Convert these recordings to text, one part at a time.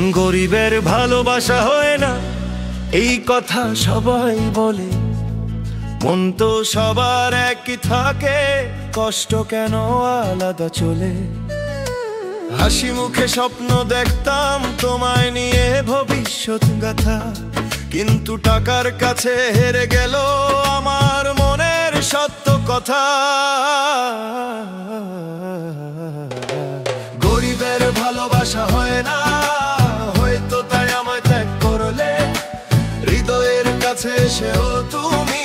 গরিবের ভালোবাসা হয় না, এই কথা সবাই বলে। মন তো সবার একই থাকে, কষ্ট কেন আলাদা চলে। হাসি মুখে স্বপ্ন দেখতাম তোমায় নিয়ে ভবিষ্যৎ গাথা, কিন্তু টাকার কাছে হেরে গেল আমার মনের সত্য কথা। গরিবের ভালোবাসা হয় না, হয়তো তাই আমায় ত্যাগ করলে। হৃদয়ের কাছে এসেও তুমি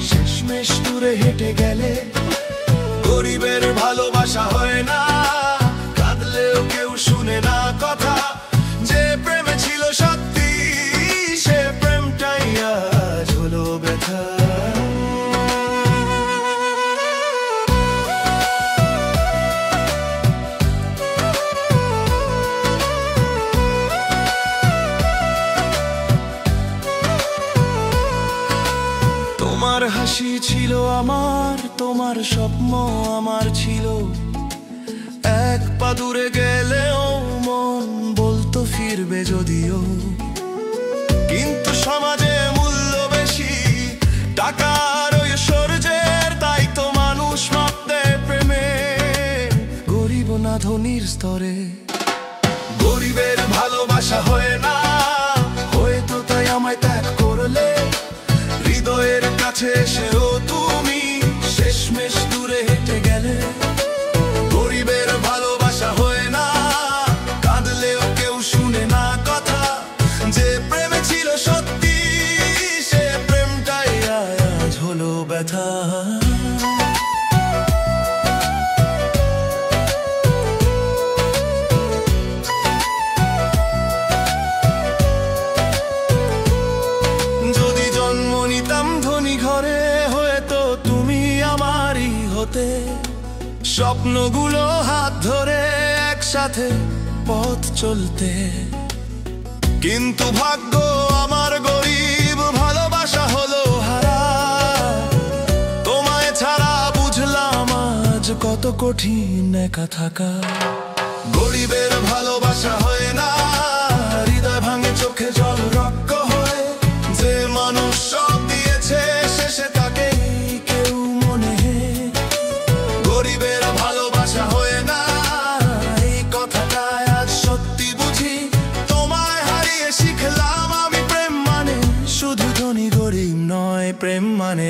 শেষমেশ দূরে হেঁটে গেলে। গরিবের ভালোবাসা হয় না, কাঁদলেও কেউ শুনে না কথা। যে প্রেমে ছিল সত্যি, সে প্রেমটাই আজ হলো ব্যথা। তোমার হাসি ছিল আমার, তোমার স্বপ্ন আমার ছিল। এক পা দূরে গেলেও মন বলতো ফিরবে যদিও। কিন্তু সমাজে মূল্য বেশি টাকার ঐশ্বর্যের, তাই তো মানুষ মাপতে প্রেমে গরিব না ধনীর স্তরে। গরিবের ভালোবাসা হয় না, হয়তো তাই আমায় ত্যাগ করলে। হৃদয়ের কাছে এসেও তুমি শেষমেশ দূরে হেঁটে গেলে। গরিবের ভালোবাসা হয় না, কাঁদলেও কেউ শুনে না কথা। যে প্রেমে ছিল সত্যি, সে প্রেমটাই আজ হলো ব্যথা। যদি জন্ম নিতাম ধনী ঘরে, হয়তো তুমি আমারই হতে। স্বপ্নগুলো হাত ধরে একসাথে পথ চলতে। কিন্তু ভাগ্য আমার গরিব, ভালোবাসা হলো হারা। তোমায় ছাড়া বুঝলাম আজ কত কঠিন একা থাকা। গরিবের ভালোবাসা হয় না, হৃদয় ভাঙে চোখে জল রক্ত হয়। যে মানুষ সব দিয়েছে, শেষে তাকে কেউ মনে। গরিবের ভালোবাসা হয় না, এই কথাটা আজ সত্যি বুঝি। তোমায় হারিয়ে শিখলাম আমি প্রেম মানে শুধু ধনী গরিব নয়, প্রেম মানে